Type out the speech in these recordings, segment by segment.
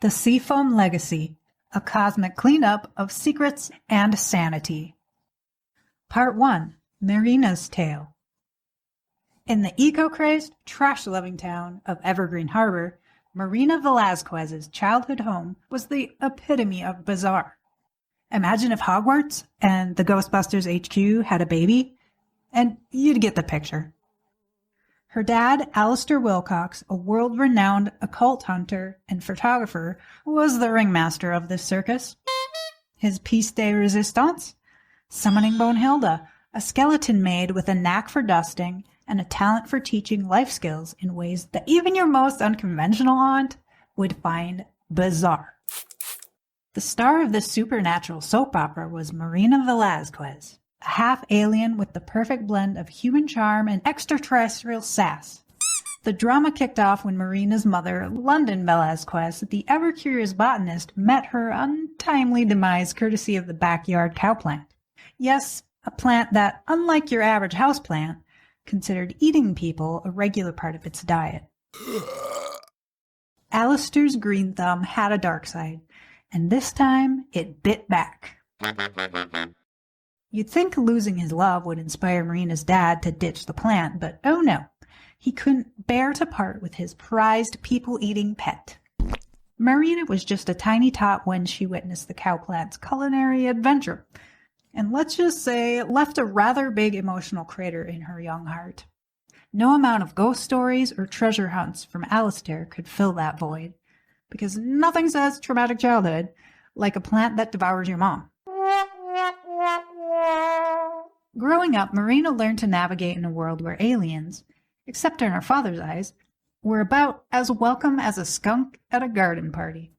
The SEAFOAM Legacy, a cosmic cleanup of secrets and sanity. Part 1, Marinas Tale. In the eco-crazed, trash-loving town of Evergreen Harbor, Marina Velazquez's childhood home was the epitome of bizarre. Imagine if Hogwarts and the Ghostbusters HQ had a baby, and you'd get the picture. Her dad, Alistair Wilcox, a world-renowned occult hunter and photographer, was the ringmaster of this circus. His piece de resistance? Summoning Bonehilda, a skeleton maid with a knack for dusting and a talent for teaching life skills in ways that even your most unconventional aunt would find bizarre. The star of this supernatural soap opera was Marina Velazquez, a half-alien with the perfect blend of human charm and extraterrestrial sass. The drama kicked off when Marina's mother, London Velazquez, the ever-curious botanist, met her untimely demise courtesy of the backyard cowplant. Yes, a plant that, unlike your average houseplant, considered eating people a regular part of its diet. Alistair's green thumb had a dark side, and this time it bit back. You'd think losing his love would inspire Marina's dad to ditch the plant, but oh no, he couldn't bear to part with his prized people-eating pet. Marina was just a tiny tot when she witnessed the cowplant's culinary adventure, and let's just say it left a rather big emotional crater in her young heart. No amount of ghost stories or treasure hunts from Alistair could fill that void, because nothing says traumatic childhood like a plant that devours your mom. Growing up, Marina learned to navigate in a world where aliens, except in her father's eyes, were about as welcome as a skunk at a garden party.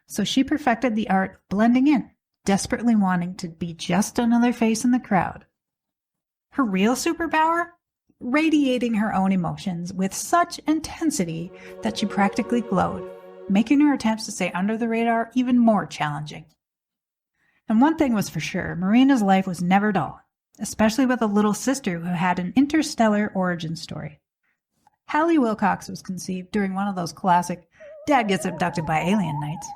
So she perfected the art of blending in, desperately wanting to be just another face in the crowd. Her real superpower? Radiating her own emotions with such intensity that she practically glowed, making her attempts to stay under the radar even more challenging. And one thing was for sure, Marina's life was never dull, especially with a little sister who had an interstellar origin story. Hallie Wilcox was conceived during one of those classic Dad gets abducted by alien nights.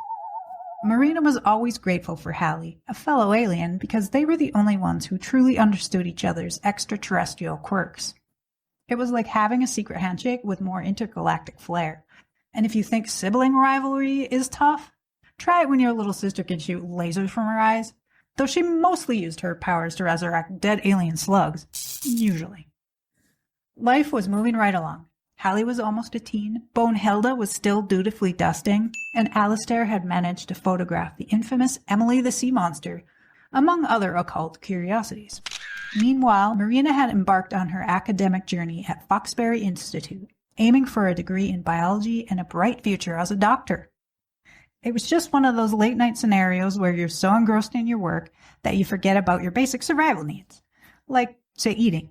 Marina was always grateful for Hallie, a fellow alien, because they were the only ones who truly understood each other's extraterrestrial quirks. It was like having a secret handshake with more intergalactic flair. And if you think sibling rivalry is tough, try it when your little sister can shoot lasers from her eyes, though she mostly used her powers to resurrect dead alien slugs, usually. Life was moving right along. Hallie was almost a teen, Bonehilda was still dutifully dusting, and Alistair had managed to photograph the infamous Emily the Sea Monster, among other occult curiosities. Meanwhile, Marina had embarked on her academic journey at Foxbury Institute, aiming for a degree in biology and a bright future as a doctor. It was just one of those late-night scenarios where you're so engrossed in your work that you forget about your basic survival needs, like, say, eating.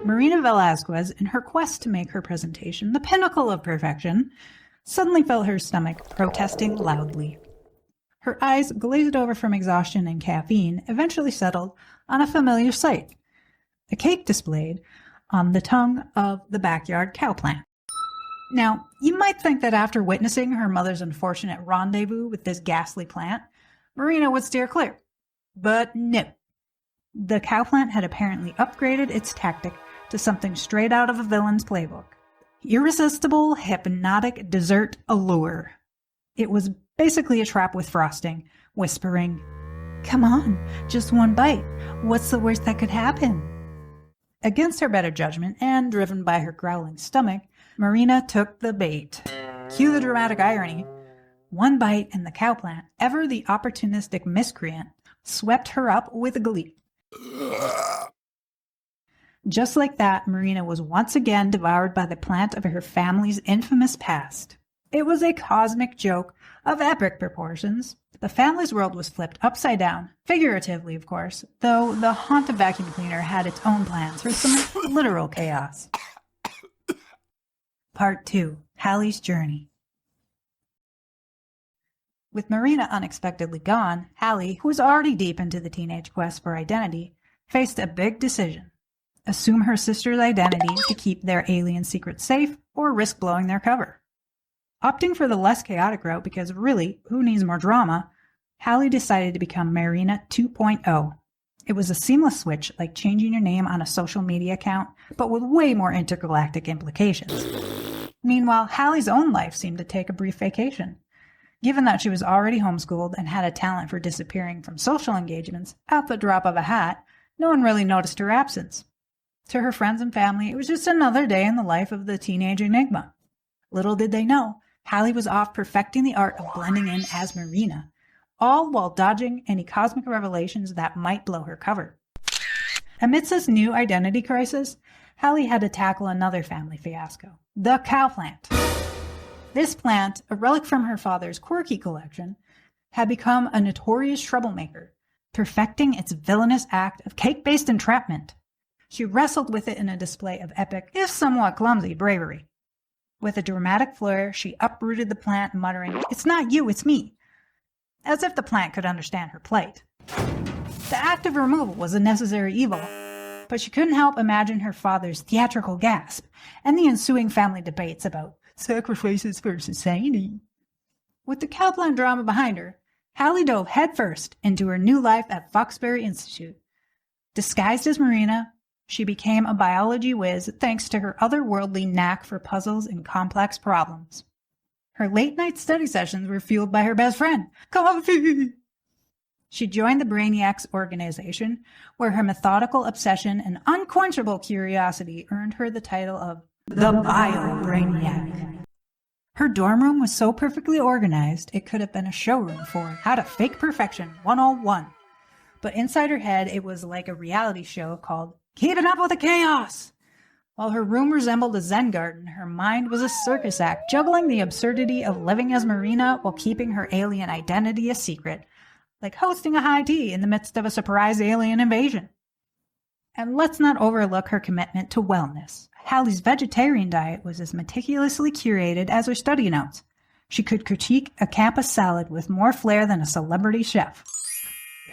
Marina Velazquez, in her quest to make her presentation the pinnacle of perfection, suddenly felt her stomach protesting loudly. Her eyes, glazed over from exhaustion and caffeine, eventually settled on a familiar sight, a cake displayed on the tongue of the backyard cowplant. Now, you might think that after witnessing her mother's unfortunate rendezvous with this ghastly plant, Marina would steer clear. But no. The cowplant had apparently upgraded its tactic to something straight out of a villain's playbook. Irresistible, hypnotic dessert allure. It was basically a trap with frosting, whispering, "Come on, just one bite. What's the worst that could happen?" Against her better judgment, and driven by her growling stomach, Marina took the bait. Cue the dramatic irony. One bite and the cowplant, ever the opportunistic miscreant, swept her up with glee. Just like that, Marina was once again devoured by the plant of her family's infamous past. It was a cosmic joke of epic proportions. The family's world was flipped upside down, figuratively of course, though the haunted vacuum cleaner had its own plans for some literal chaos. Part 2. Hallie's Journey. With Marina unexpectedly gone, Hallie, who was already deep into the teenage quest for identity, faced a big decision. Assume her sister's identity to keep their alien secret safe, or risk blowing their cover. Opting for the less chaotic route because really, who needs more drama? Hallie decided to become Marina 2.0. It was a seamless switch, like changing your name on a social media account, but with way more intergalactic implications. Meanwhile, Hallie's own life seemed to take a brief vacation. Given that she was already homeschooled and had a talent for disappearing from social engagements at the drop of a hat, no one really noticed her absence. To her friends and family, it was just another day in the life of the teenage enigma. Little did they know, Hallie was off perfecting the art of blending in as Marina, all while dodging any cosmic revelations that might blow her cover. Amidst this new identity crisis, Hallie had to tackle another family fiasco, the cow plant. This plant, a relic from her father's quirky collection, had become a notorious troublemaker, perfecting its villainous act of cake-based entrapment. She wrestled with it in a display of epic, if somewhat clumsy, bravery. With a dramatic flair, she uprooted the plant, muttering, "It's not you, it's me," as if the plant could understand her plight. The act of removal was a necessary evil, but she couldn't help imagine her father's theatrical gasp and the ensuing family debates about sacrifices for society. With the cowplant drama behind her, Hallie dove headfirst into her new life at Foxbury Institute. Disguised as Marina, she became a biology whiz thanks to her otherworldly knack for puzzles and complex problems. Her late-night study sessions were fueled by her best friend, coffee. She joined the Brainiacs organization, where her methodical obsession and unquenchable curiosity earned her the title of the Bio-Brainiac. Her dorm room was so perfectly organized, it could have been a showroom for How to Fake Perfection 101. But inside her head, it was like a reality show called Keeping Up with the Chaos. While her room resembled a Zen garden, her mind was a circus act, juggling the absurdity of living as Marina while keeping her alien identity a secret, like hosting a high tea in the midst of a surprise alien invasion. And let's not overlook her commitment to wellness. Hallie's vegetarian diet was as meticulously curated as her study notes. She could critique a campus salad with more flair than a celebrity chef.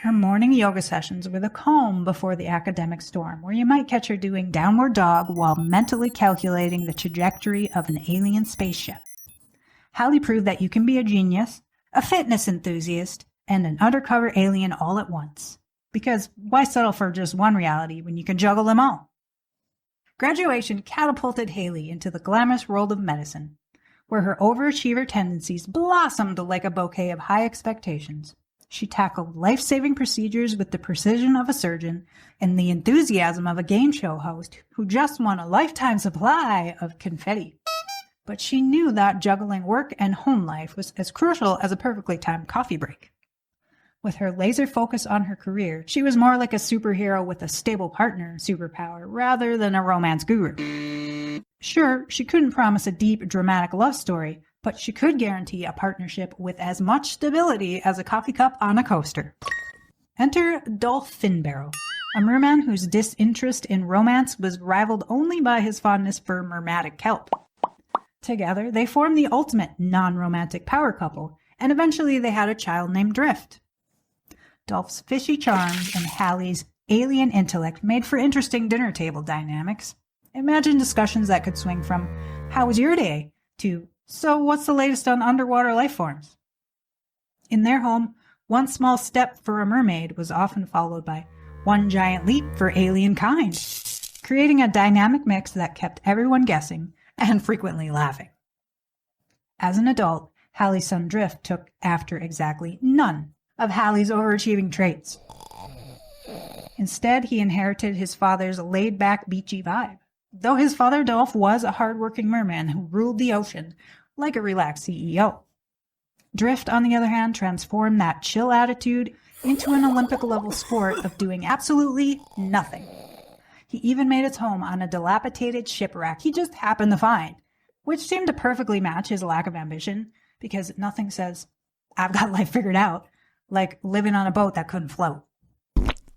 Her morning yoga sessions were the calm before the academic storm, where you might catch her doing downward dog while mentally calculating the trajectory of an alien spaceship. Hallie proved that you can be a genius, a fitness enthusiast, and an undercover alien all at once. Because why settle for just one reality when you can juggle them all? Graduation catapulted Haley into the glamorous world of medicine, where her overachiever tendencies blossomed like a bouquet of high expectations. She tackled life-saving procedures with the precision of a surgeon and the enthusiasm of a game show host who just won a lifetime supply of confetti. But she knew that juggling work and home life was as crucial as a perfectly timed coffee break. With her laser focus on her career, she was more like a superhero with a stable partner superpower rather than a romance guru. Sure, she couldn't promise a deep, dramatic love story, but she could guarantee a partnership with as much stability as a coffee cup on a coaster. Enter Dolph Finbarrow, a merman whose disinterest in romance was rivaled only by his fondness for mermatic kelp. Together, they formed the ultimate non-romantic power couple, and eventually they had a child named Drift. Dolph's fishy charms and Hallie's alien intellect made for interesting dinner table dynamics. Imagine discussions that could swing from, "How was your day?" to, "So what's the latest on underwater life forms?" In their home, one small step for a mermaid was often followed by one giant leap for alien kind, creating a dynamic mix that kept everyone guessing and frequently laughing. As an adult, Hallie's son Drift took after exactly none of Hallie's overachieving traits. Instead, he inherited his father's laid-back, beachy vibe, though his father Dolph was a hard-working merman who ruled the ocean like a relaxed CEO. Drift, on the other hand, transformed that chill attitude into an Olympic-level sport of doing absolutely nothing. He even made his home on a dilapidated shipwreck he just happened to find, which seemed to perfectly match his lack of ambition, because nothing says, "I've got life figured out," like living on a boat that couldn't float.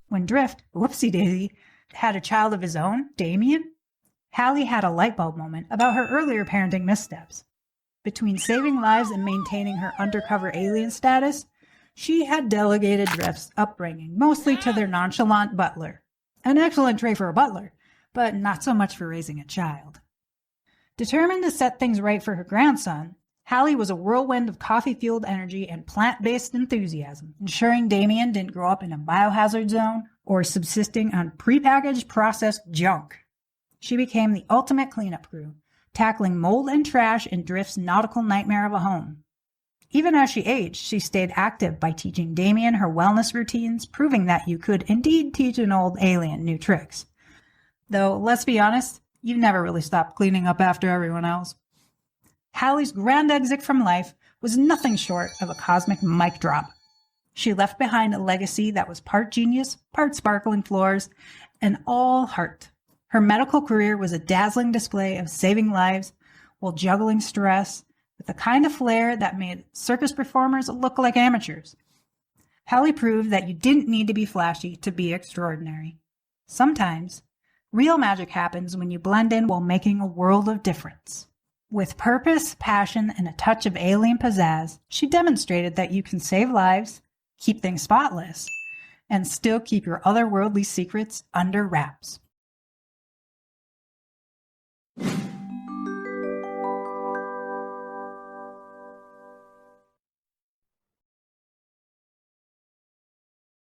When Drift, whoopsie-daisy, had a child of his own, Damien, Hallie had a light bulb moment about her earlier parenting missteps. Between saving lives and maintaining her undercover alien status, she had delegated Drift's upbringing mostly to their nonchalant butler. An excellent trait for a butler, but not so much for raising a child. Determined to set things right for her grandson, Hallie was a whirlwind of coffee-fueled energy and plant-based enthusiasm, ensuring Damien didn't grow up in a biohazard zone or subsisting on prepackaged processed junk. She became the ultimate cleanup crew, tackling mold and trash in Drift's nautical nightmare of a home. Even as she aged, she stayed active by teaching Damien her wellness routines, proving that you could indeed teach an old alien new tricks. Though, let's be honest, you never really stopped cleaning up after everyone else. Hallie's grand exit from life was nothing short of a cosmic mic drop. She left behind a legacy that was part genius, part sparkling floors, and all heart. Her medical career was a dazzling display of saving lives while juggling stress with the kind of flair that made circus performers look like amateurs. Hallie proved that you didn't need to be flashy to be extraordinary. Sometimes, real magic happens when you blend in while making a world of difference. With purpose, passion, and a touch of alien pizzazz, she demonstrated that you can save lives, keep things spotless, and still keep your otherworldly secrets under wraps.